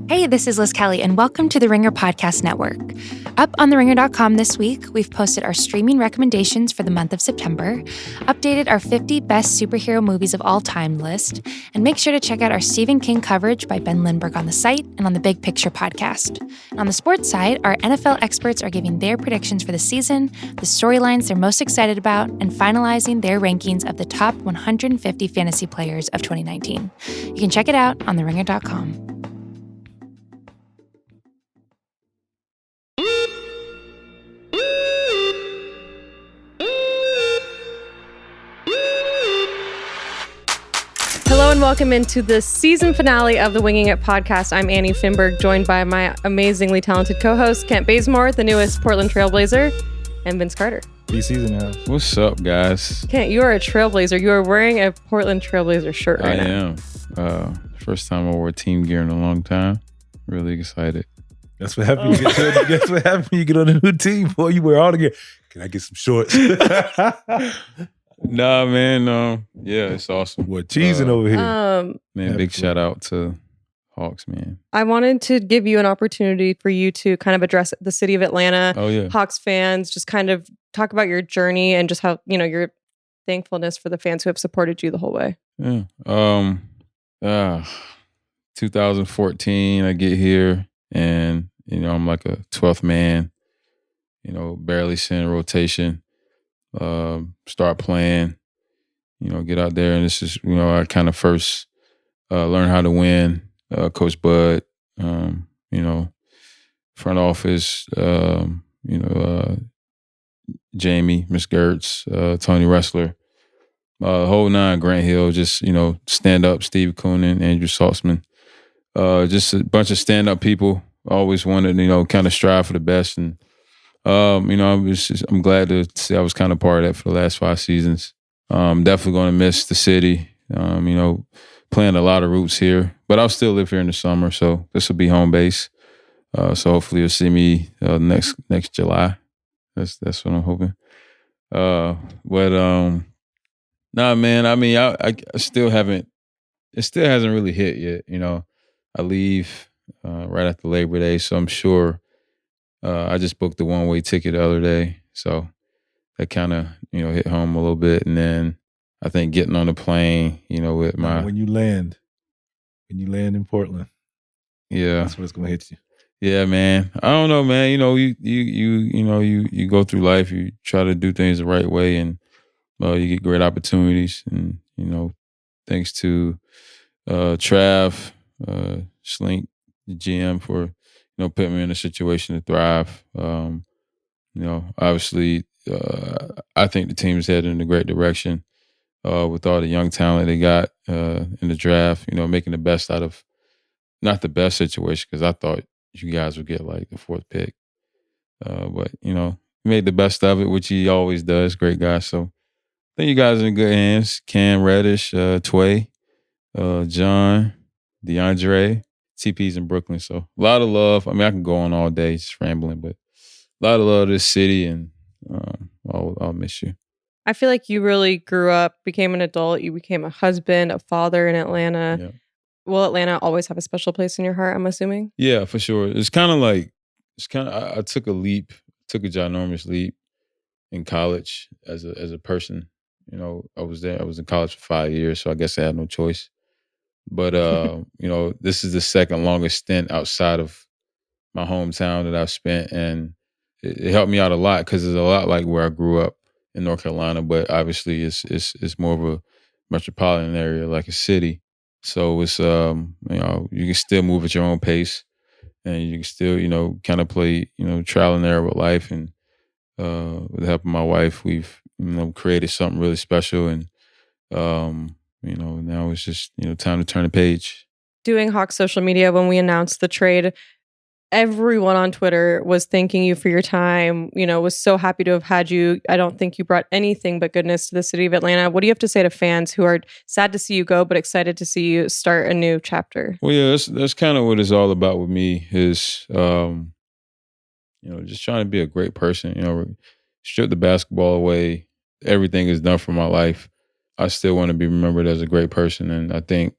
Hey, this is Liz Kelly, and welcome to the Ringer Podcast Network. Up on theringer.com this week, we've posted our streaming recommendations for the month of September, updated our 50 best superhero movies of all time list, and make sure to check out our Stephen King coverage by Ben Lindbergh on the site and on the Big Picture podcast. And on the sports side, our NFL experts are giving their predictions for the season, the storylines they're most excited about, and finalizing their rankings of the top 150 fantasy players of 2019. You can check it out on theringer.com. Hello and welcome into the season finale of the Winging It podcast. I'm Annie Finberg, joined by my amazingly talented co-host, Kent Bazemore, the newest Portland Trailblazer, and Vince Carter. Season house. What's up, guys? Kent, you are a Trailblazer. You are wearing a Portland Trailblazer shirt right now. I am. First time I wore team gear in a long time. Really excited. That's what happens. That's what happens when you get on a new team. Boy, you wear all the gear. Can I get some shorts? Nah, man. Yeah, it's awesome. What cheesing over here? Man, big shout out to Hawks, man. I wanted to give you an opportunity for you to kind of address the city of Atlanta, Oh yeah. Hawks fans, just kind of talk about your journey and just how, your thankfulness for the fans who have supported you the whole way. Yeah. 2014, I get here and, I'm like a 12th man, barely seeing rotation. Start playing, get out there. And this is, I kind of first learned how to win. Coach Bud, front office, Jamie, Miss Gertz, Tony Wrestler, whole nine, Grant Hill, just, stand up, Steve Koonin, Andrew Saltzman. Just a bunch of stand-up people. Always wanted, kind of strive for the best. And I'm glad to see I was kind of part of that for the last 5 seasons. Definitely going to miss the city. Playing a lot of roots here, but I'll still live here in the summer, so this will be home base. So hopefully you'll see me next July. That's what I'm hoping. Nah, man. I mean, I still haven't. It still hasn't really hit yet. I leave right after Labor Day, so I'm sure. I just booked the one-way ticket the other day, so that kind of hit home a little bit. And then I think getting on the plane, with my when you land in Portland, yeah, that's what's gonna hit you. Yeah, man. I don't know, man. You go through life, you try to do things the right way, and you get great opportunities. And thanks to Trav, Slink, the GM for. Put me in a situation to thrive. Obviously, I think the team's headed in a great direction with all the young talent they got in the draft. Making the best out of not the best situation because I thought you guys would get like the 4th pick, but made the best of it, which he always does. Great guy. So I think you guys are in good hands. Cam Reddish, Tway, John, DeAndre. TP's in Brooklyn, so a lot of love. I mean, I can go on all day just rambling, but a lot of love to this city, and I'll miss you. I feel like you really grew up, became an adult. You became a husband, a father in Atlanta. Yeah. Will Atlanta always have a special place in your heart, I'm assuming? Yeah, for sure. I took a ginormous leap in college as a person. I was in college for 5 years, so I guess I had no choice. But, this is the second longest stint outside of my hometown that I've spent. And it helped me out a lot because it's a lot like where I grew up in North Carolina. But obviously it's more of a metropolitan area, like a city. So it's, you can still move at your own pace. And you can still, kind of play, trial and error with life. And with the help of my wife, we've, created something really special. And, now it's just, time to turn the page. Doing Hawks social media when we announced the trade, everyone on Twitter was thanking you for your time, was so happy to have had you. I don't think you brought anything but goodness to the city of Atlanta. What do you have to say to fans who are sad to see you go, but excited to see you start a new chapter? Well, yeah, that's kind of what it's all about with me is, just trying to be a great person, strip the basketball away. Everything is done for my life. I still want to be remembered as a great person. And I think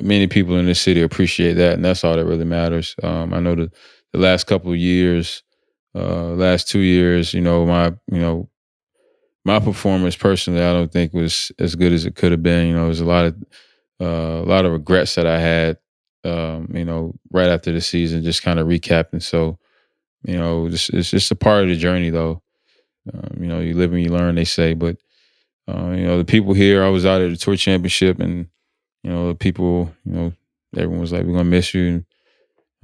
many people in this city appreciate that, and that's all that really matters. I know the last couple of years, last 2 years, my performance personally, I don't think was as good as it could have been. There's a lot of regrets that I had, right after the season, just kind of recapping. So, it's just a part of the journey, though. You live and you learn, they say. But the people here, I was out at the tour championship, and the people, everyone was like, "We're gonna miss you, and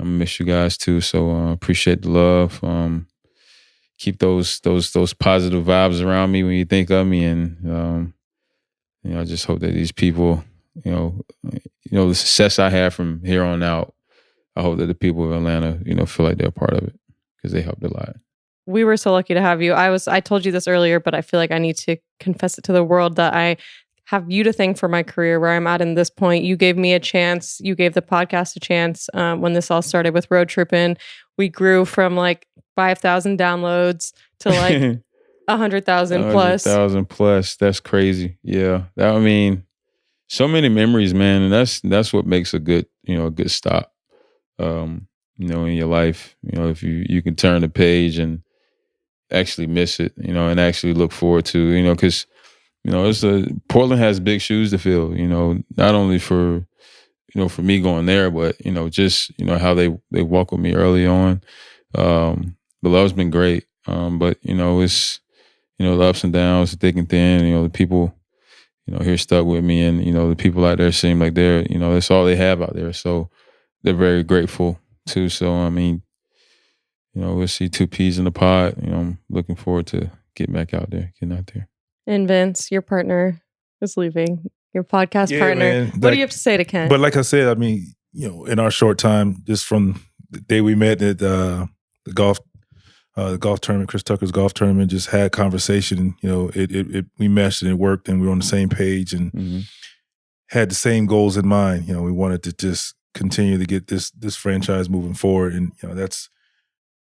I'm gonna miss you guys too." So appreciate the love. Keep those positive vibes around me when you think of me, and I just hope that these people, the success I have from here on out, I hope that the people of Atlanta, feel like they're a part of it because they helped a lot. We were so lucky to have you. I told you this earlier, but I feel like I need to confess it to the world that I have you to thank for my career where I'm at in this point. You gave me a chance. You gave the podcast a chance when this all started with Road Trippin'. We grew from like 5,000 downloads to like 100,000 plus. 100,000 plus. That's crazy. Yeah. So many memories, man. And that's what makes a good stop, in your life. If you can turn the page and actually miss it, and actually look forward to, because, Portland has big shoes to fill, not only for, for me going there, but, just, how they walk with me early on. The love's been great. But, it's, the ups and downs, thick and thin, the people, here stuck with me, and, the people out there seem like they're, that's all they have out there. So they're very grateful too. So, we'll see 2 peas in the pod. I'm looking forward to getting out there. And Vince, your partner is leaving. Your podcast partner. Man, what do you have to say to Ken? But like I said, in our short time, just from the day we met at the golf tournament, Chris Tucker's golf tournament, just had conversation. We meshed and it worked, and we were on the same page and had the same goals in mind. We wanted to just continue to get this franchise moving forward, and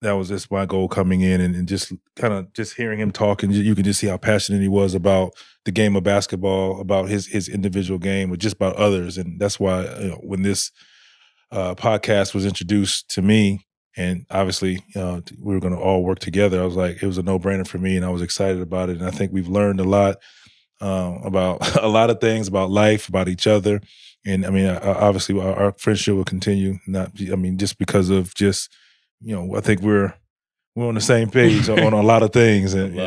that was just my goal coming in, and just kind of just hearing him talk, and you can just see how passionate he was about the game of basketball, about his individual game, or just about others. And that's why when this podcast was introduced to me, and obviously we were going to all work together, I was like, it was a no-brainer for me, and I was excited about it. And I think we've learned a lot about a lot of things, about life, about each other. And obviously our friendship will continue. Just because of just, I think we're on the same page on a lot of things, and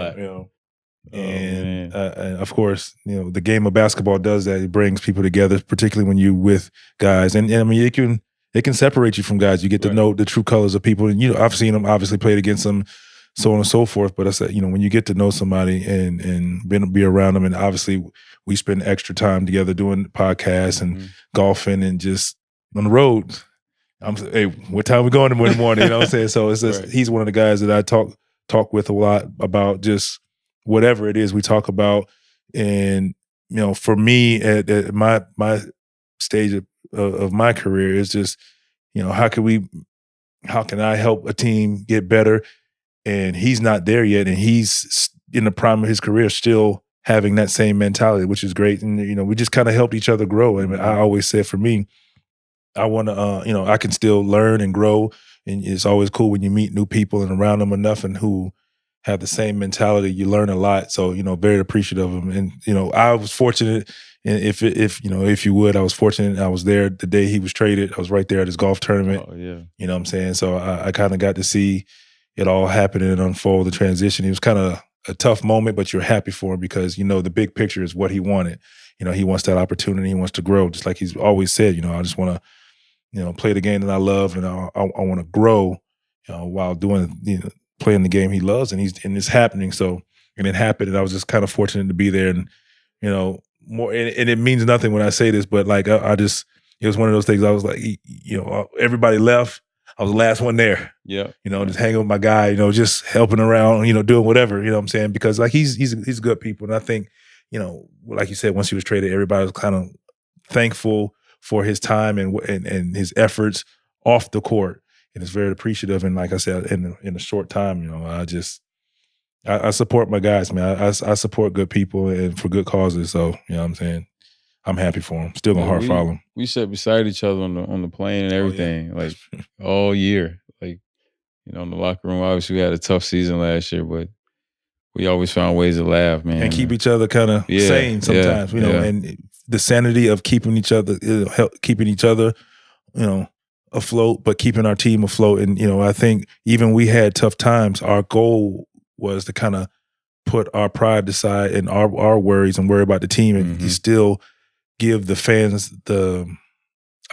and of course, the game of basketball does that. It brings people together, particularly when you're with guys, and it can separate you from guys. You get to know the true colors of people, and I've seen them, obviously played against them, so on and so forth. But I said, when you get to know somebody and be around them, and obviously we spend extra time together doing podcasts and golfing and just on the road. Hey, what time we going in the morning? You know what I'm saying? So it's just, he's one of the guys that I talk with a lot about just whatever it is we talk about. And, for me at my stage of my career, is just, how can I help a team get better? And he's not there yet. And he's in the prime of his career, still having that same mentality, which is great. And, we just kind of helped each other grow. And I always said, for me, I want to, I can still learn and grow. And it's always cool when you meet new people and around them enough and who have the same mentality. You learn a lot. So, very appreciative of them. And, I was fortunate, and if you would, I was fortunate. I was there the day he was traded. I was right there at his golf tournament. Oh, yeah. You know what I'm saying? So I kind of got to see it all happen and unfold, the transition. It was kind of a tough moment, but you're happy for him because, the big picture is what he wanted. He wants that opportunity. He wants to grow, just like he's always said, I just want to, play the game that I love, and I want to grow, while doing, playing the game he loves, and it's happening. So, and it happened, and I was just kind of fortunate to be there, and more. And it means nothing when I say this, but like I just, it was one of those things. I was like, everybody left. I was the last one there. Yeah. Just hanging with my guy. Just helping around. Doing whatever. You know what I'm saying? Because like he's good people, and I think like you said, once he was traded, everybody was kind of thankful for his time and his efforts off the court, and it's very appreciative. And like I said, in a short time, I support my guys, man. I support good people and for good causes. So, what I'm saying, I'm happy for him. Still gonna hard follow him. We sat beside each other on the plane and everything, like all year. Like, in the locker room. Obviously, we had a tough season last year, but we always found ways to laugh, man, and keep each other kind of sane sometimes. And the sanity of keeping each other, afloat, but keeping our team afloat. And I think even we had tough times. Our goal was to kind of put our pride aside and our worries and worry about the team, and still give the fans a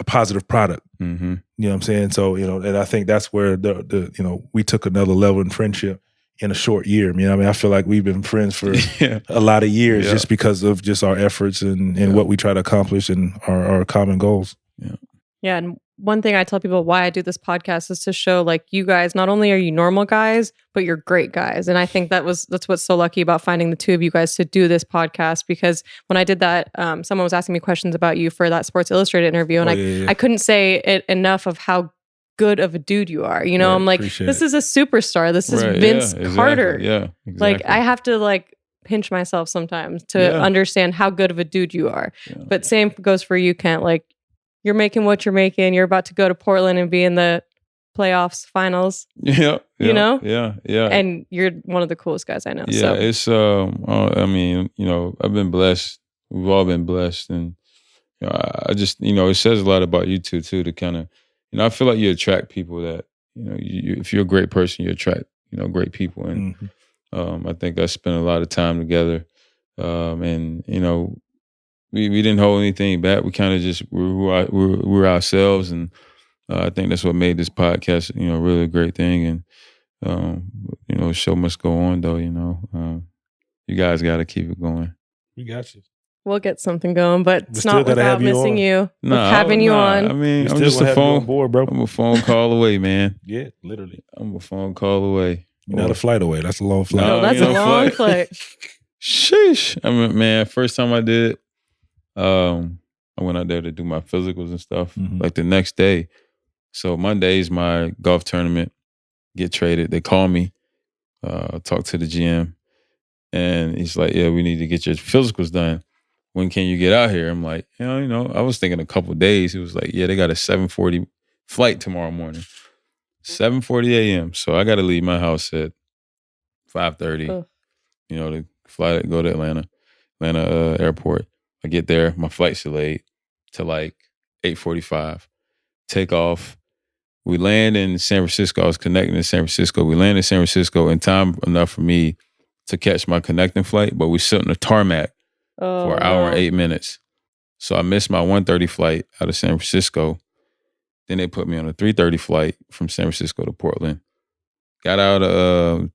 positive product. You know what I'm saying? So, and I think that's where we took another level in friendship in a short year. I feel like we've been friends for a lot of years just because of just our efforts and what we try to accomplish and our common goals. Yeah. And one thing I tell people why I do this podcast is to show, like, you guys, not only are you normal guys, but you're great guys. And I think that's what's so lucky about finding the two of you guys to do this podcast, because when I did that, someone was asking me questions about you for that Sports Illustrated interview. And I couldn't say it enough of how good of a dude you are. I'm like, this is a superstar. This is Vince Carter. Yeah, exactly. Like, I have to pinch myself sometimes to understand how good of a dude you are. Yeah. But same goes for you, Kent. Like, you're making what you're making. You're about to go to Portland and be in the playoffs, finals. Yeah. Yeah. And you're one of the coolest guys I know. Yeah, it's I've been blessed. We've all been blessed, and I just it says a lot about you two too. To kind of I feel like you attract people that if you're a great person, you attract great people, and I think I spent a lot of time together, and we didn't hold anything back. We kind of just were ourselves, and I think that's what made this podcast, really a great thing. And the show must go on, though. You guys got to keep it going. We got you. We'll get something going, but it's not without missing you. Having you on. I mean, I'm just a phone board, bro. I'm a phone call away, man. Yeah, literally. I'm a phone call away. You're not a flight away. That's a long flight. No, that's a long flight. Sheesh. I mean, man, first time I did it, I went out there to do my physicals and stuff, like the next day. So Monday's my golf tournament, get traded. They call me, talk to the GM, and he's like, yeah, we need to get your physicals done. When can you get out here? I'm like, I was thinking a couple of days. He was like, yeah, they got a 7:40 flight tomorrow morning, 7:40 a.m. So I got to leave my house at 5:30, to fly, go to Atlanta airport. I get there, my flight's delayed to 8:45. Take off. We land in San Francisco. I was connecting in San Francisco. We land in San Francisco in time enough for me to catch my connecting flight, but we sit on the tarmac for an hour and 8 minutes. So I missed my 1:30 flight out of San Francisco. Then they put me on a 3:30 flight from San Francisco to Portland. Got out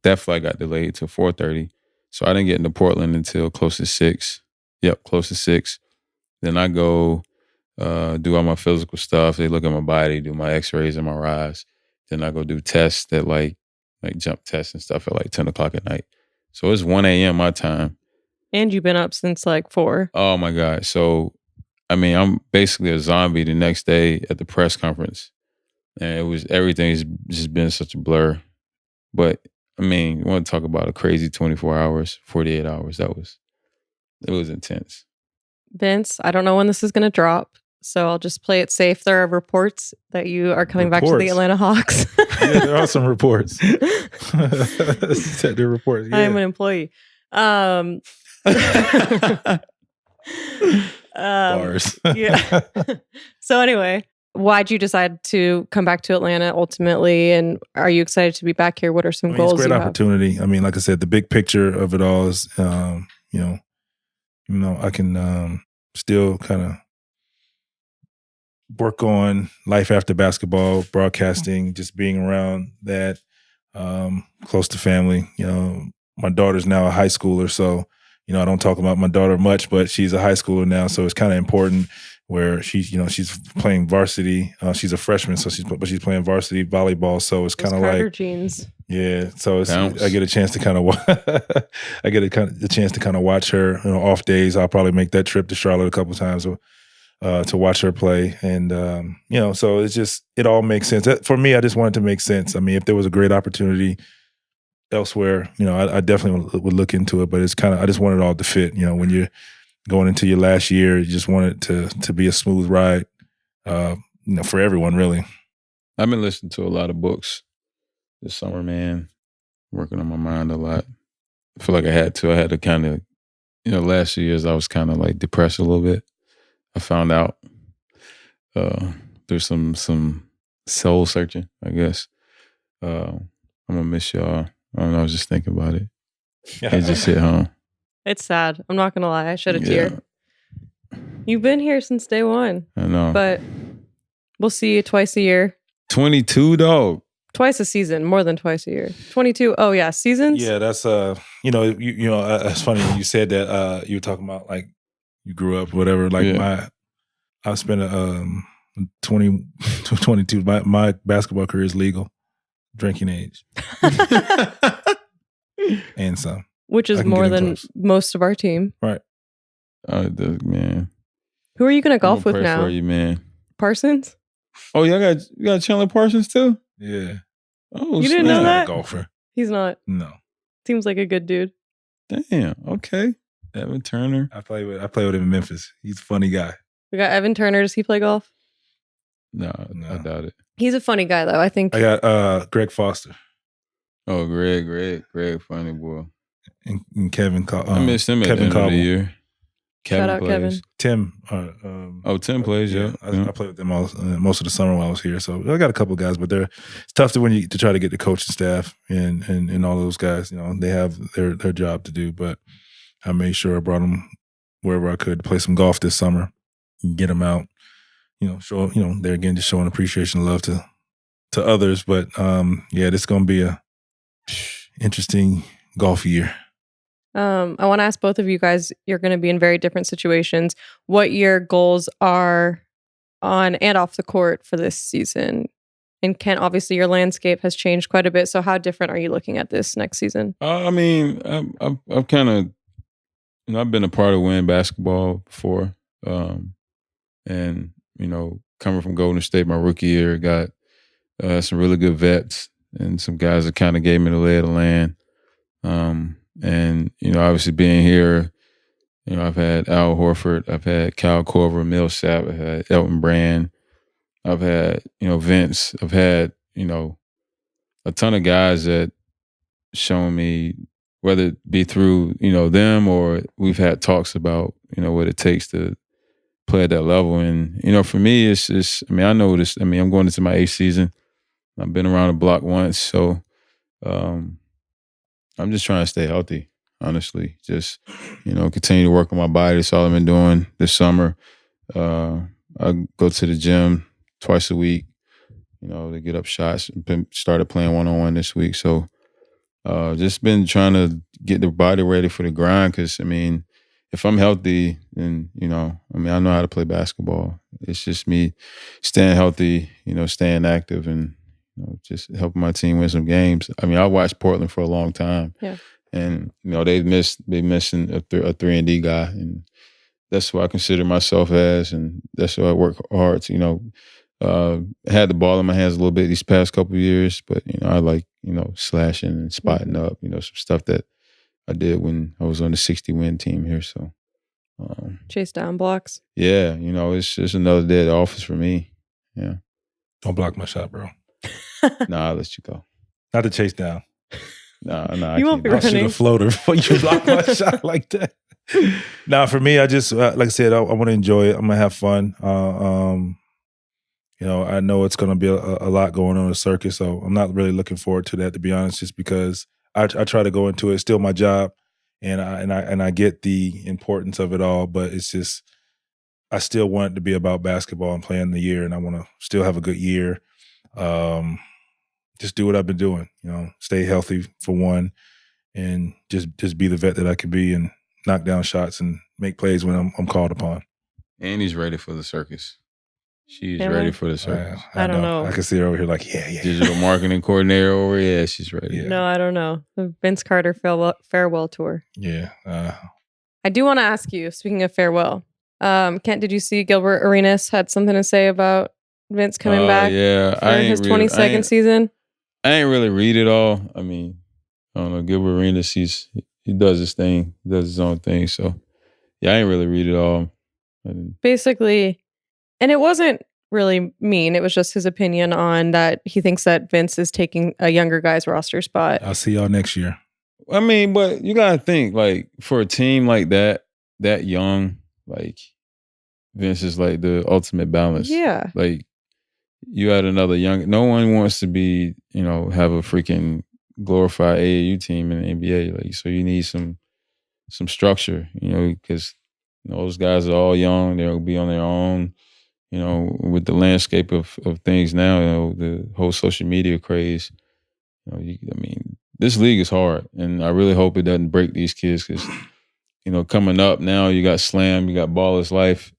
that flight got delayed to 4:30. So I didn't get into Portland until close to 6. Yep, close to 6. Then I go do all my physical stuff. They look at my body, do my x-rays, MRIs. Then I go do tests that like jump tests and stuff at 10 o'clock at night. So it's 1 a.m. my time. And you've been up since 4. Oh my God. So, I'm basically a zombie the next day at the press conference. And everything's just been such a blur. But you want to talk about a crazy 24 hours, 48 hours. It was intense. Vince, I don't know when this is going to drop, so I'll just play it safe. There are reports that you are coming back to the Atlanta Hawks. Yeah, there are some reports. There are reports. Yeah. I am an employee. Bars. Yeah. So anyway, why'd you decide to come back to Atlanta ultimately? And are you excited to be back here? What are some goals? It's a great opportunity. Like I said, the big picture of it all is, I can still kind of work on life after basketball, broadcasting, just being around that, close to family. My daughter's now a high schooler, so I don't talk about my daughter much, but she's a high schooler now, so it's kind of important where she's playing varsity. She's a freshman, so she's playing varsity volleyball. So it's kind of like jeans. Yeah, so I get a chance to kind of watch her. Off days, I'll probably make that trip to Charlotte a couple of times to watch her play, and so it all makes sense. For me, I just want it to make sense. If there was a great opportunity elsewhere, I definitely would look into it. But it's I just want it all to fit. When you're going into your last year, you just want it to be a smooth ride, for everyone, really. I've been listening to a lot of books this summer, man. Working on my mind a lot. I feel like I had to kind of, last few years I was kind of like depressed a little bit. I found out there's some soul searching, I guess. I'm gonna miss y'all. I don't know, I was just thinking about it. Can't just sit home. It's sad. I'm not gonna lie. I shed a tear. You've been here since day one. I know. But we'll see you twice a year. 22, dog. Twice a season, more than twice a year. 22. Oh yeah, seasons. Yeah, that's it's funny when you said that. You were talking about like you grew up, whatever. Like I spent 22. My basketball career is legal, drinking age, and some, which is more than most of our team. Right. Man. Who are you going to golf with now? For you, man. Parsons. Oh, you got Chandler Parsons too? Yeah. Oh, you didn't know that? He's not a golfer. He's not. No. Seems like a good dude. Damn. Okay. Evan Turner. I play with him in Memphis. He's a funny guy. We got Evan Turner. Does he play golf? No, I doubt it. He's a funny guy though. I think. I got Greg Foster. Oh, Greg, funny boy. And Kevin. I missed him at the end of the year. Shout out Kevin. Tim. Tim plays. Yeah. I played with them most of the summer while I was here. So I got a couple of guys, but it's tough to try to get the coaching staff and all those guys. They have their job to do. But I made sure I brought them wherever I could to play some golf this summer, get them out. Show there again, just showing appreciation and love to others. But this is gonna be a interesting golf year. I want to ask both of you guys, you're going to be in very different situations, what your goals are on and off the court for this season. And Kent, obviously your landscape has changed quite a bit. So how different are you looking at this next season? I mean, I've kind of, I've been a part of winning basketball before. And, coming from Golden State my rookie year, got some really good vets and some guys that kind of gave me the lay of the land. And, obviously being here, I've had Al Horford, I've had Kyle Korver, Millsap, I've had Elton Brand, I've had, Vince, I've had, a ton of guys that shown me, whether it be through, them or we've had talks about, what it takes to play at that level. And, for me, it's just, I know this, I'm going into my 8th season. I've been around the block once. So, I'm just trying to stay healthy, honestly. Just, continue to work on my body. That's all I've been doing this summer. I go to the gym twice a week, to get up shots. Started playing one-on-one this week. So just been trying to get the body ready for the grind because, if I'm healthy, then, I know how to play basketball. It's just me staying healthy, staying active and, just helping my team win some games. I watched Portland for a long time. Yeah. And, they missing a 3-and-D guy. And that's what I consider myself as. And that's what I work hard to, had the ball in my hands a little bit these past couple of years. But, I like, slashing and spotting up, some stuff that I did when I was on the 60-win team here. So. Chase down blocks. Yeah. It's just another day at the office for me. Yeah. Don't block my shot, bro. Nah, I'll let you go. Not to chase down. Nah. You won't be running. I'll shoot a floater before you block my shot like that. Nah, for me, I just, like I said, I want to enjoy it. I'm going to have fun. I know it's going to be a lot going on in the circuit, so I'm not really looking forward to that, to be honest, just because I try to go into it. It's still my job, and I get the importance of it all, but it's just, I still want it to be about basketball and playing the year, and I want to still have a good year. Just do what I've been doing, stay healthy for one, and just be the vet that I can be and knock down shots and make plays when I'm called upon. And he's ready for the circus. She's ready for the circus. I don't know. I can see her over here like, yeah. Digital marketing coordinator over here. Yeah, she's ready. Yeah. No, I don't know. The Vince Carter farewell tour. Yeah. I do want to ask you, speaking of farewell, Kent, did you see Gilbert Arenas had something to say about Vince coming back for his 22nd season? I ain't really read it all. I don't know. Gilbert Arenas, he does his thing. He does his own thing. So, Yeah, I didn't really read it all. Basically, and it wasn't really mean. It was just his opinion on that he thinks that Vince is taking a younger guy's roster spot. I'll see y'all next year. I mean, but you gotta think, like, for a team like that young, like Vince is like the ultimate balance. Yeah. Like, you had another young. No one wants to be, have a freaking glorified AAU team in the NBA. Like, so you need some structure, because those guys are all young. They'll be on their own. With the landscape of things now, the whole social media craze. This league is hard, and I really hope it doesn't break these kids because, coming up now, you got Slam, you got Baller's Life.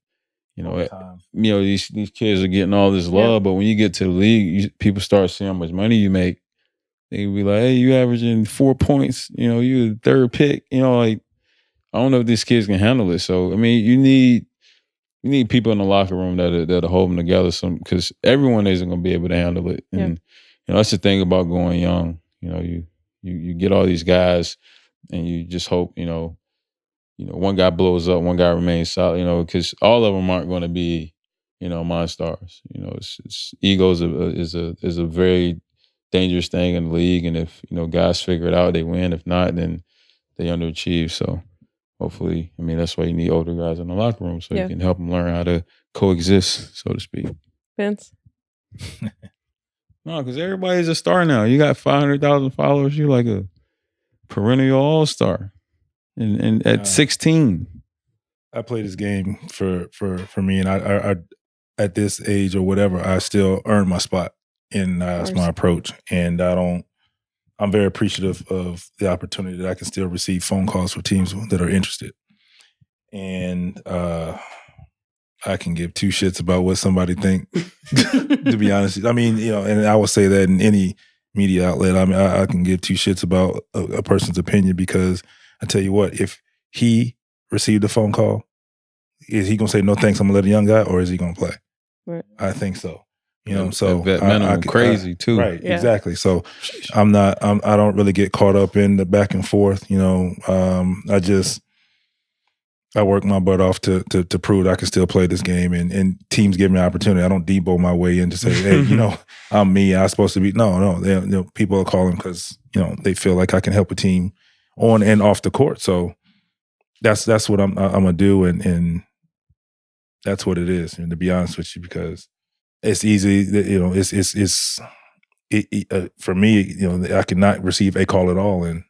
These kids are getting all this love, but when you get to the league, people start seeing how much money you make. They be like, "Hey, you averaging 4 points. You the third pick. Like, I don't know if these kids can handle it." So, you need people in the locker room that'll hold them together. Because everyone isn't going to be able to handle it. And that's the thing about going young. You get all these guys, and you just hope one guy blows up, one guy remains solid. Because all of them aren't going to be monstars. It's egos is a very dangerous thing in the league, and if guys figure it out, they win. If not, then they underachieve. So hopefully, that's why you need older guys in the locker room so you can help them learn how to coexist, so to speak. Vince? No, because everybody's a star now. You got 500,000 followers. You're like a perennial all-star. And at 16. I play this game for me, and I at this age or whatever, I still earn my spot, and that's my approach. And I'm very appreciative of the opportunity that I can still receive phone calls for teams that are interested. And I can give two shits about what somebody think, to be honest. And I would say that in any media outlet. I can give two shits about a person's opinion, because I tell you what, if he received a phone call, is he going to say, "No thanks, I'm going to let a young guy," or is he going to play? Right. I think so. So that minimum crazy too. Right, exactly. So I don't really get caught up in the back and forth. I work my butt off to prove that I can still play this game, and teams give me an opportunity. I don't Debo my way in to say, "Hey, I'm me. I'm supposed to be." No. People are calling because they feel like I can help a team on and off the court. So that's what I'm gonna do, and that's what it is. And to be honest with you, because it's easy, for me, I cannot receive a call at all, and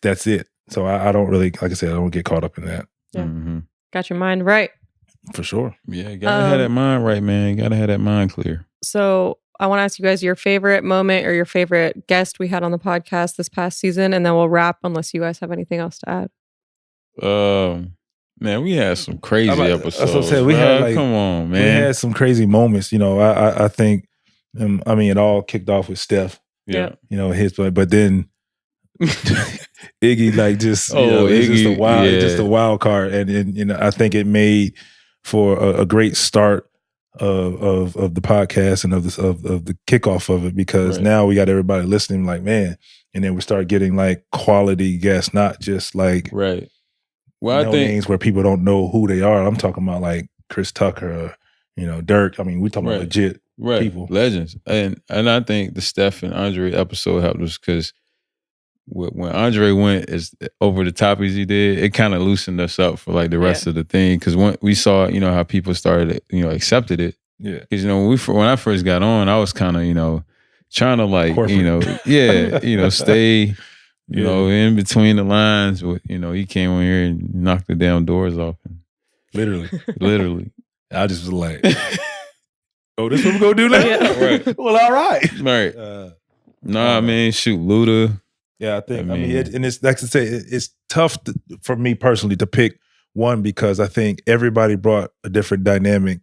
that's it. So I don't really, like I said, I don't get caught up in that. Yeah. Mm-hmm. Got your mind right. For sure. Yeah, you gotta have that mind right, man. You gotta have that mind clear. So I want to ask you guys your favorite moment or your favorite guest we had on the podcast this past season, and then we'll wrap unless you guys have anything else to add. Man, we had some crazy episodes. That's what I'm saying. We had come on, man. We had some crazy moments. I think, it all kicked off with Steph. Yeah. His play, but then Iggy, Iggy, just a wild card, and I think it made for a great start of the podcast and of the kickoff of it, because now we got everybody listening, like, man, and then we start getting like quality guests, not just like Well, I think names where people don't know who they are. I'm talking about like Chris Tucker, Dirk. We're talking about legit people, legends, and I think the Steph and Andre episode helped us because when Andre went as over the top as he did, it kind of loosened us up for like the rest of the thing, because when we saw how people started accepted it. Yeah, because when I first got on, I was kind of trying to like stay. In between the lines, he came in here and knocked the damn doors off. Literally. I just was like, "Oh, this what we're gonna do now?" Right. Well, all right. Right. Shoot, Luda. Yeah, I think. And it's like I say, it's tough for me personally to pick one, because I think everybody brought a different dynamic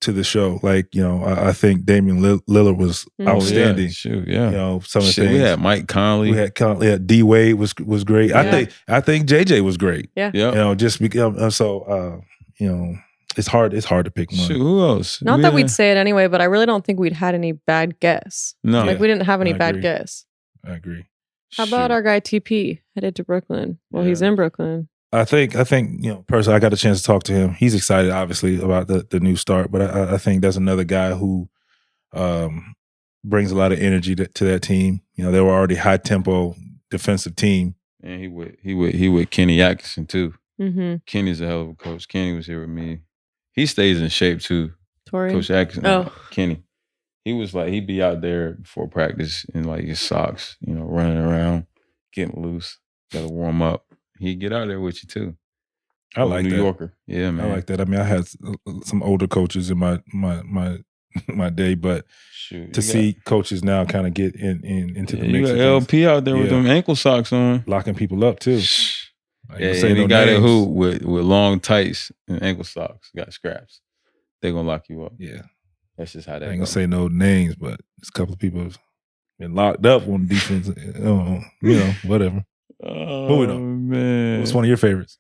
to the show. Like, I think Damian Lillard was outstanding. Yeah, some of the things. We had Mike Conley. We had D Wade was great. Yeah. I think JJ was great. Yeah. Just because it's hard to pick one. Shoot, who else? Not that we'd say it anyway, but I really don't think we'd had any bad guests. No. We didn't have any bad guests. I agree. How about our guy TP headed to Brooklyn? Well, he's in Brooklyn. I think personally, I got a chance to talk to him. He's excited, obviously, about the new start, but I think that's another guy who brings a lot of energy to that team. They were already high tempo defensive team, and he with Kenny Atkinson too. Mm-hmm. Kenny's a hell of a coach. Kenny was here with me. He stays in shape too. Torian? Coach Atkinson. Oh, Kenny. He was like, he'd be out there before practice in like his socks, running around, getting loose. Got to warm up. He'd get out there with you too. I like New that. Yorker. Yeah, man. I like that. I mean, I had some older coaches in my day, but to see coaches now kind of get into the mix. You got LP out there with them ankle socks on. Locking people up too. And he got it who with long tights and ankle socks, got scraps. They're going to lock you up. Yeah. That's just how that I ain't goes. gonna say no names, but there's a couple of people have been locked up on defense. Whatever. Oh, man. What's one of your favorites?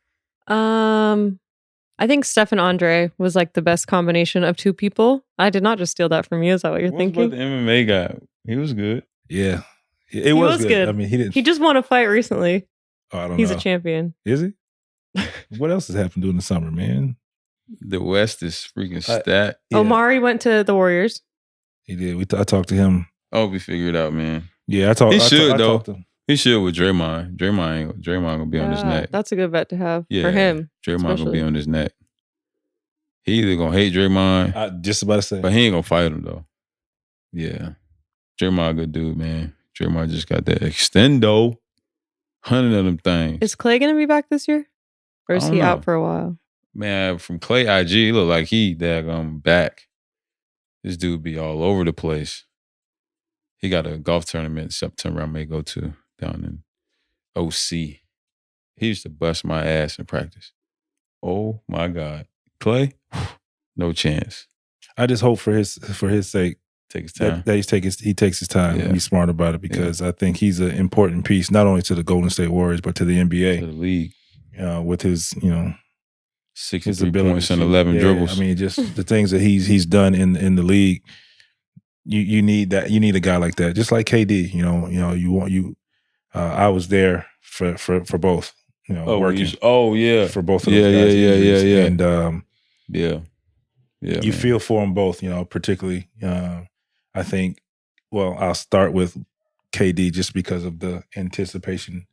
I think Steph and Andre was like the best combination of two people. I did not just steal that from you. Is that what you're thinking? What about the MMA guy? He was good. Yeah. It was good. I mean, he didn't. He just won a fight recently. Oh, I don't know. He's a champion. Is he? What else has happened during the summer, man? The West is freaking stacked. Yeah. Omari went to the Warriors. He did. I talked to him. Oh, we figured it out, man. Yeah, I talked. He should I though. Talked to him. He should with Draymond. Draymond gonna be on his neck. That's a good bet to have for him. Draymond gonna be on his neck. He either gonna hate Draymond. I just about to say, but he ain't gonna fight him though. Yeah, Draymond a good dude, man. Draymond just got that extendo, 100 of them things. Is Clay gonna be back this year, or is he out for a while? Man, from Clay IG, he look like he back. This dude be all over the place. He got a golf tournament in September I may go to down in OC. He used to bust my ass in practice. Oh my God. Clay, no chance. I just hope for his sake, take his time. That he takes his time and he's smart about it, because I think he's an important piece not only to the Golden State Warriors but to the NBA, to the league, with his 63 points and 11 dribbles. I mean, just the things that he's done in the league. You need that. You need a guy like that, just like KD. I was there for both. Working. For both of those guys. Yeah. And yeah. You feel for them both. Particularly. I think. Well, I'll start with KD just because of the anticipation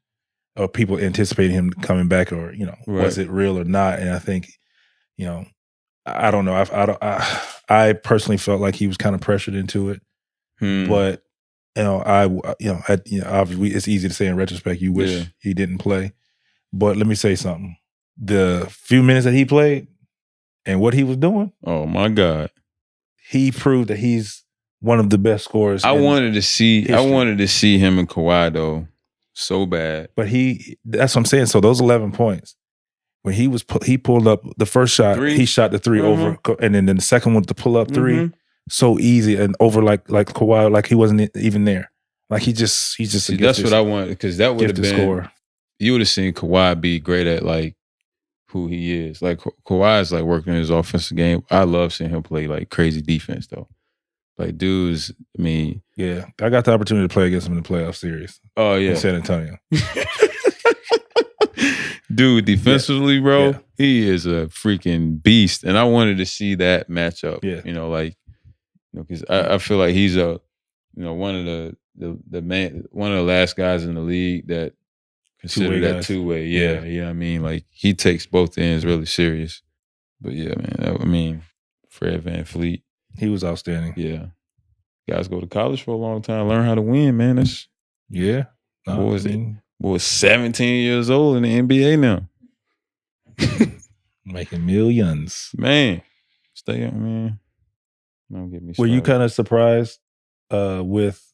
of people anticipating him coming back, or was it real or not? And I think, I don't know. I personally felt like he was kind of pressured into it, but obviously it's easy to say in retrospect. You wish he didn't play, but let me say something: the few minutes that he played and what he was doing, oh my God, he proved that he's one of the best scorers. I wanted to see him and Kawhi though, so bad. But that's what I'm saying. So those 11 points. When he pulled up the first shot, he shot the three over, and then the second one, the pull up three, so easy and over like Kawhi, like he wasn't even there. Like he's just. See, that's what I wanted, because that would have been. Scorer. You would have seen Kawhi be great at like who he is. Like Kawhi is like working his offensive game. I love seeing him play like crazy defense though. Like dudes, I mean, yeah, I got the opportunity to play against him in the playoff series. Oh yeah, in San Antonio. Dude, defensively, bro, he is a freaking beast, and I wanted to see that matchup. Yeah, because I feel like he's one of the last guys in the league that consider that two-way. Yeah, you know what I mean? Like he takes both ends really serious. But yeah, man, Fred VanVleet, he was outstanding. Yeah, guys go to college for a long time, learn how to win, man. That's Boy, 17 years old in the NBA now. Making millions. Man. Stay up, man. Don't get me started. Were you kind of surprised with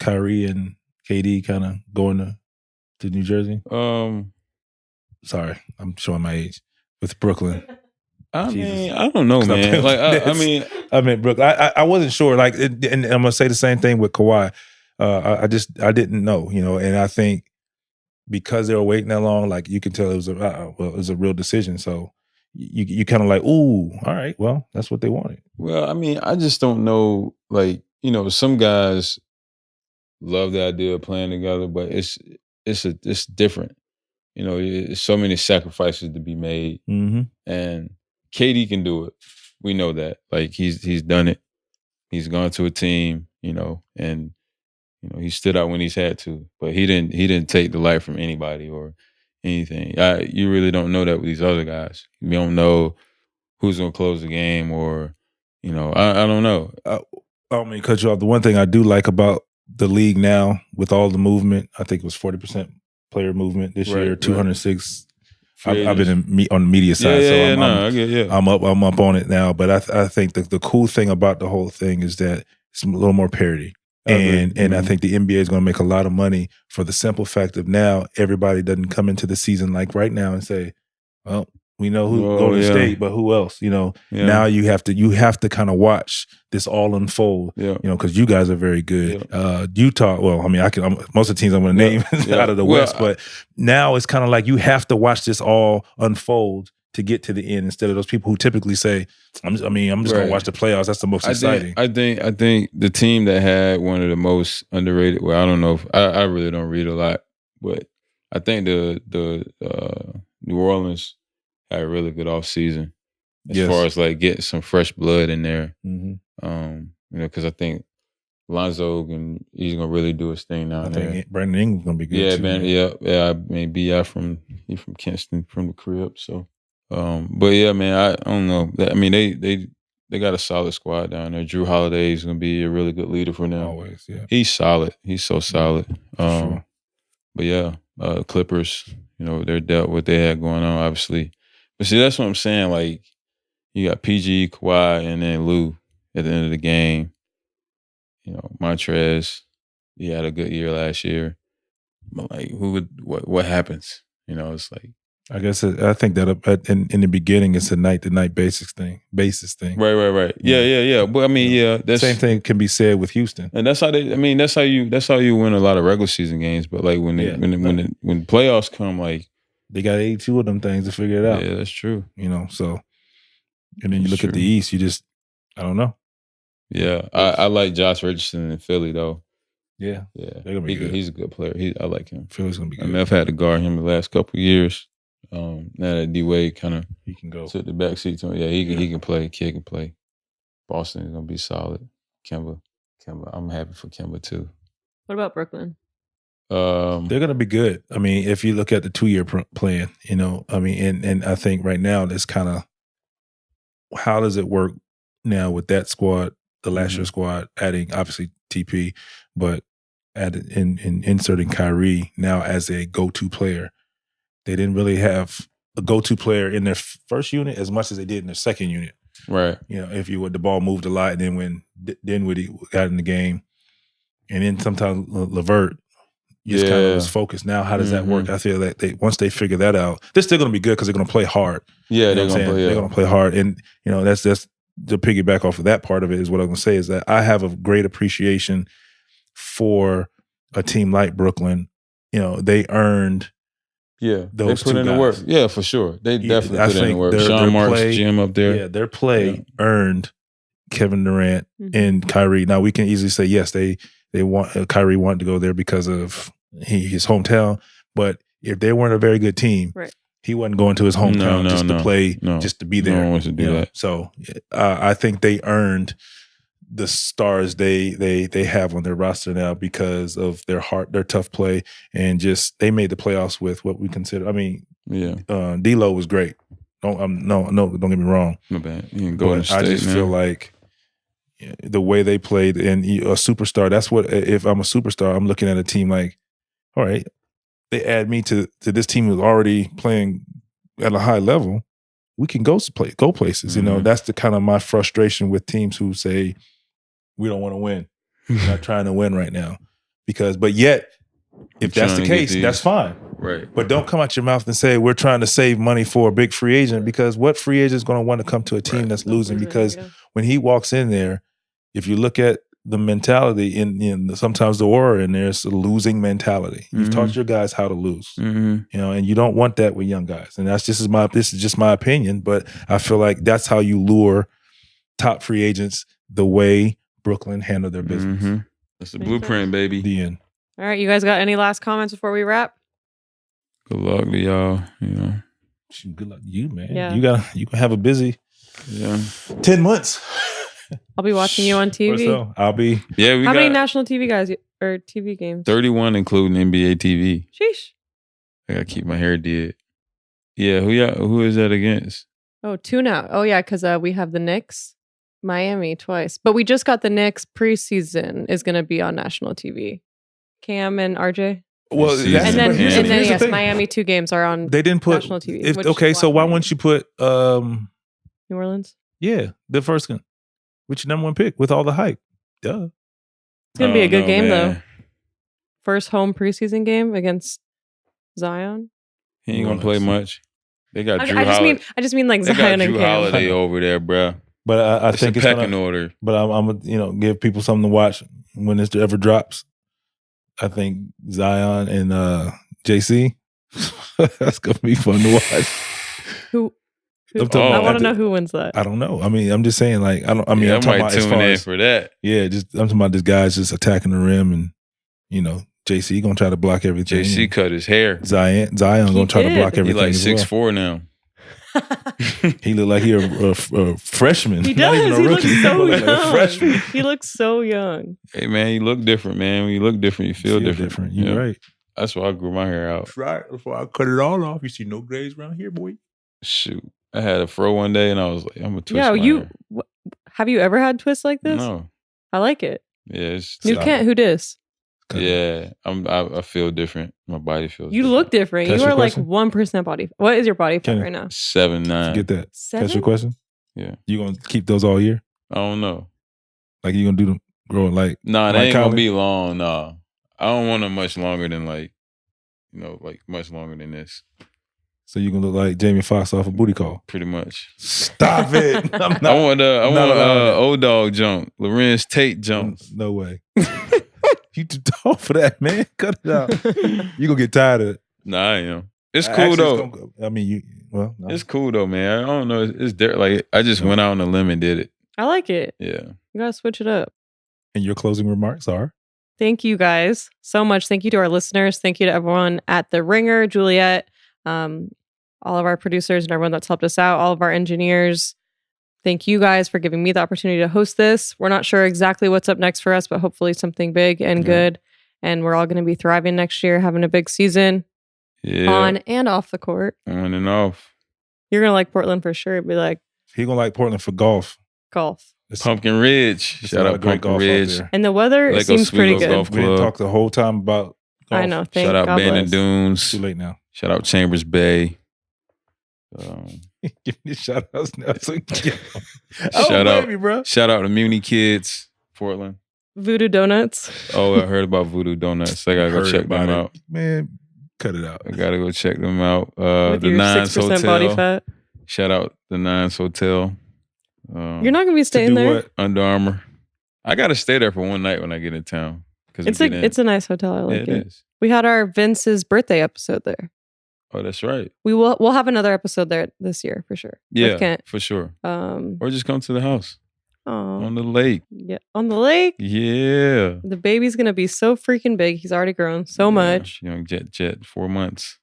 Kyrie and KD kind of going to New Jersey? Sorry, I'm showing my age. With Brooklyn. I mean, I don't know, man. Like, I meant Brooklyn. I wasn't sure. Like, and I'm gonna say the same thing with Kawhi. I didn't know, and I think because they were waiting that long, like you can tell it was a real decision. So you kind of like, ooh, all right, well, that's what they wanted. Well, I mean, I just don't know. Like, some guys love the idea of playing together, but it's different. You know, there's so many sacrifices to be made, and KD can do it. We know that. Like he's done it. He's gone to a team, you know, and you know he stood out when he's had to, but he didn't take the light from anybody or anything. You really don't know that with these other guys. You don't know who's gonna close the game, or you know, I don't know. I don't mean to cut you off. The one thing I do like about the league now, with all the movement, I think it was 40% player movement this year, 206. I've been on the media side, I'm up on it now. But I think the cool thing about the whole thing is that it's a little more parity. And I think the NBA is going to make a lot of money for the simple fact of now everybody doesn't come into the season like right now and say, well, we know who Golden State, but who else? You know, now you have to kind of watch this all unfold. You know, because you guys are very good. Utah, well, I mean, most of the teams I'm going to name out of the West, but now it's kind of like you have to watch this all unfold to get to the end, instead of those people who typically say, I'm just going to watch the playoffs. That's the most exciting. I think the team that had one of the most underrated. Well, I don't know if I really don't read a lot, but I think the New Orleans had a really good offseason as far as like getting some fresh blood in there. You know, because I think Lonzo he's gonna really do his thing now. I think Brandon Ingram's gonna be good. Yeah, too, man. Yeah. I mean, B.I. from Kinston, from the crib. So, but yeah, man. I don't know. I mean, they got a solid squad down there. Drew Holiday is gonna be a really good leader for them. Always, yeah. He's solid. He's so solid. Sure. But yeah, Clippers. You know, they're dealt what they had going on, obviously. But see, that's what I'm saying. Like, you got PG, Kawhi, and then Lou at the end of the game. You know, Montrez, he had a good year last year. But like, what happens? You know, it's like, I guess I think that in the beginning it's a night-to-night basis thing. Right. Yeah. But I mean, that's same thing can be said with Houston, and that's how that's how you win a lot of regular season games. But like when playoffs come, like they got 82 of them things to figure it out. Yeah, that's true. You know, so and then you look at the East, you just I don't know. Yeah, I like Josh Richardson in Philly though. Yeah, they're gonna be good. He's a good player. I like him. Philly's gonna be good. I mean, I've had to guard him the last couple of years. Now that D-Wade kind of he can go took the back seat to him. Yeah, he can play. Kid can play. Boston is gonna be solid. Kemba, I'm happy for Kemba too. What about Brooklyn? They're gonna be good. I mean, if you look at the 2-year plan, you know, I mean, and I think right now that's kind of how does it work now with that squad, the last year squad, adding obviously TP, but inserting Kyrie now as a go-to player. They didn't really have a go-to player in their first unit as much as they did in their second unit. Right. You know, if you would, the ball moved a lot, and then when Dinwiddie got in the game, and then sometimes LeVert just kind of was focused. Now, how does that work? I feel that once they figure that out, they're still going to be good because they're going to play hard. Yeah, they're going to play hard, and you know that's to piggyback off of that part of it is what I'm going to say is that I have a great appreciation for a team like Brooklyn. You know, they earned. Yeah, those they put in the work. Yeah, for sure. They definitely put in the work. Sean Marks, Jim up there. Yeah, their play earned Kevin Durant and Kyrie. Now we can easily say yes, they want Kyrie wanted to go there because of his hometown. But if they weren't a very good team, he wasn't going to his hometown to play, just to be there. No one wants to do that. So I think they earned the stars they have on their roster now because of their tough play, and just they made the playoffs with what we consider. I mean, D'Lo was great. Don't get me wrong. No bad. You can go. I just feel like the way they played and a superstar. That's what if I'm a superstar, I'm looking at a team like, all right, they add me to this team who's already playing at a high level. We can go places. You know, that's the kind of my frustration with teams who say, we don't want to win. We're not trying to win right now. But yet, if that's the case, that's fine. Right. But don't come out your mouth and say, we're trying to save money for a big free agent, because what free agent is going to want to come to a team that's losing? Because when he walks in there, if you look at the mentality in sometimes the aura in there, it's a losing mentality. You've taught your guys how to lose, you know, and you don't want that with young guys. And this is just my opinion, but I feel like that's how you lure top free agents the way Brooklyn handled their business. That's the blueprint, baby. The end. All right, you guys got any last comments before we wrap? Good luck to y'all. Good luck to you, man. Yeah. You can have a busy 10 months. I'll be watching you on TV. So I'll be. Yeah, How many national TV guys or TV games? 31, including NBA TV. Sheesh. I gotta keep my hair did. Yeah, who is that against? Oh, 2 now. Oh yeah, because we have the Knicks, Miami twice, but we just got the Knicks preseason is going to be on national TV. Cam and RJ. Well, and then here's the yes, thing. Miami 2 games are on. They didn't put national TV. Okay, so why wouldn't you put New Orleans? Yeah, the first one, which number 1 pick with all the hype? Duh. It's gonna be a good game though. First home preseason game against Zion. He ain't gonna play much. They got Drew I Holiday. just mean like They Zion got and Drew Cam. Holiday over there, bro. But I think it's it's pecking order. But I'm gonna give people something to watch when this ever drops. I think Zion and JC. That's gonna be fun to watch. Who? I want to know who wins that. I don't know. I mean, I'm just saying. Like, I'm talking might about as tune far in as for that. Yeah, I'm talking about this guy's just attacking the rim, and JC gonna try to block everything. JC cut his hair. Zion gonna try to block everything. He like 6'4" now. He look like he a freshman. He Not does. even a He rookie. looks so Like a young. freshman. He looks so young. Hey man, you look different, man. When you look different, you feel different. You're right. That's why I grew my hair out. That's right. Before I cut it all off, you see no grays around here, boy. Shoot, I had a fro one day, and I was like, I'm gonna twist my hair. Have you ever had twists like this? No. I like it. Yeah, it's You can't. Who dis? Yeah, I feel different. My body feels. You different. look different. Catch You your are like question? 1% body. What is your body fat Kenny. right now? 7'9". Get that. 7? That's your question? Yeah. You gonna keep those all year? I don't know. Like you gonna do them growing like? Nah, they like ain't gonna Kylie? be long. Nah, I don't want them much longer than like much longer than this. So you gonna look like Jamie Foxx off a Booty Call? Pretty much. Stop it! I'm not, I want allowed. old dog jump. Lorenz Tate jumps. No way. You too tall for that, man. Cut it out. You gonna get tired of it. Nah, I am. It's cool Actually, though. I mean, no. It's cool though, man. I don't know. It's there. Like I just went out on a limb and did it. I like it. Yeah. You gotta switch it up. And your closing remarks are? Thank you guys so much. Thank you to our listeners. Thank you to everyone at The Ringer, Juliet, all of our producers and everyone that's helped us out, all of our engineers. Thank you guys for giving me the opportunity to host this. We're not sure exactly what's up next for us, but hopefully something big and good. And we're all going to be thriving next year, having a big season on and off the court. On and off. You're going to like Portland for sure. Be like, He gonna like Portland for golf. Pumpkin Ridge. Shout out Pumpkin Ridge. And the weather seems pretty good. We didn't talk the whole time about golf. I know. Thank Shout out God Bandon bless. Dunes. Too late now. Shout out Chambers Bay. Give me shout outs now. Shout out, baby, bro. Shout out to Muni Kids, Portland. Voodoo Donuts. Oh, I heard about Voodoo Donuts. I gotta go check them out. Man, cut it out. I gotta go check them out. With The your Nines 6% Hotel. body fat. Shout out the Nines Hotel. You're not gonna be staying there. What? Under Armour. I gotta stay there for one night when I get in town. It's a nice hotel. I like it. it. Is. We had our Vince's birthday episode there. Oh, that's right. We'll have another episode there this year for sure. Yeah, With Kent. for sure. Or Or just come to the house on the lake. Yeah, on the lake. Yeah. The baby's gonna be so freaking big. He's already grown so much. Young Jet, 4 months.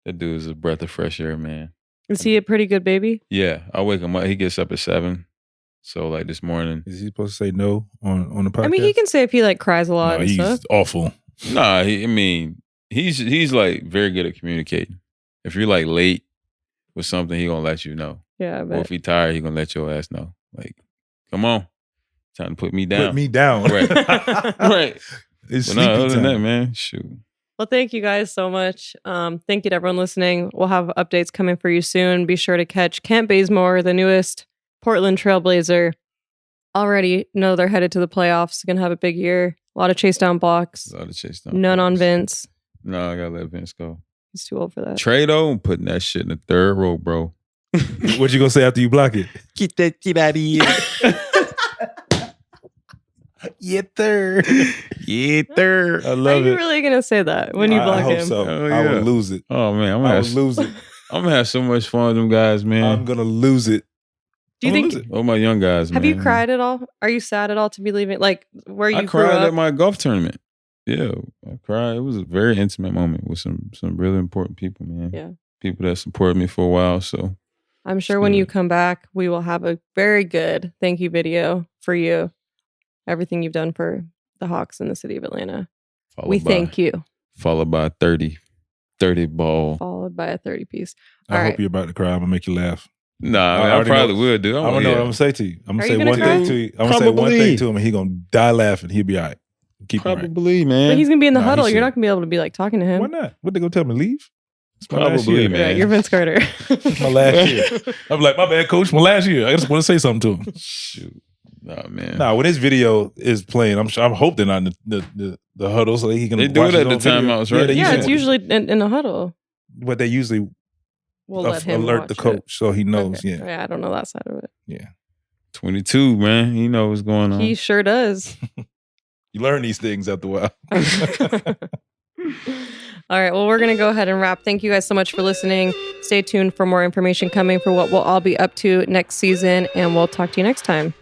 That dude's a breath of fresh air, man. Is he a pretty good baby? Yeah, I wake him up. He gets up at 7. So like this morning. Is he supposed to say no on the podcast? I mean, he can say if he like cries a lot No, and he's stuff. awful. Nah, he's like very good at communicating. If you're like late with something, he gonna let you know. Yeah, I Or bet. if he tired, he gonna let your ass know. Like, come on, time to put me down. Put me down. Right. Right. It's But no, sleepy other than that, time. man, shoot. Well, thank you guys so much. Thank you to everyone listening. We'll have updates coming for you soon. Be sure to catch Kent Bazemore, the newest Portland Trailblazer. Already know they're headed to the playoffs. Gonna have a big year. A lot of chase down blocks. A lot of chase down. None on blocks. Vince. No, I gotta let Vince go. He's too old for that. Trado, I'm putting that shit in the third row, bro. What you gonna say after you block it? Get that shit out of here. Yeah, third. Yeah, third. I Are love you it. really gonna say that when you I block hope him? so. Oh, I yeah. will lose it. Oh man, I will lose it. I'm gonna have so much fun with them guys, man. I'm gonna lose it. Do you I'm gonna think? lose it. Oh, my young guys, Have man. you cried at all? Are you sad at all to be leaving? Like where you I grew cried up? at my golf tournament. Yeah, I cried. It was a very intimate moment with some really important people, man. Yeah. People that supported me for a while. So I'm sure when you come back, we will have a very good thank you video for you. Everything you've done for the Hawks in the city of Atlanta. We thank you. Followed by a 30 ball. Followed by a 30 piece. I hope you're about to cry. I'm gonna make you laugh. Nah, I probably will, dude. I don't know what I'm gonna say to you. I'm gonna Are say you gonna one cry? thing to you. I'm gonna say one thing to him, and he gonna die laughing. He'll be all right. Keep him right. Probably, man. But he's gonna be in the Nah, huddle. he You're should. not gonna be able to be like talking to him. Why not? What they gonna tell me to leave? It's my last Probably, year. man. Yeah, you're Vince Carter. It's my last year. I'm like, my bad, coach. My last year. I just want to say something to him. Shoot. Nah, man. Nah, when this video is playing, I hope they're not in the huddle so he can. They do watch it at his the own video. timeouts, right? they Yeah, it's usually in the huddle. But they usually We'll let him alert watch the coach it. so he knows. Okay. Yeah, I don't know that side of it. yeah. 22, man. He know what's going on. He sure does. You learn these things after a while. All right. Well, we're going to go ahead and wrap. Thank you guys so much for listening. Stay tuned for more information coming for what we'll all be up to next season, and we'll talk to you next time.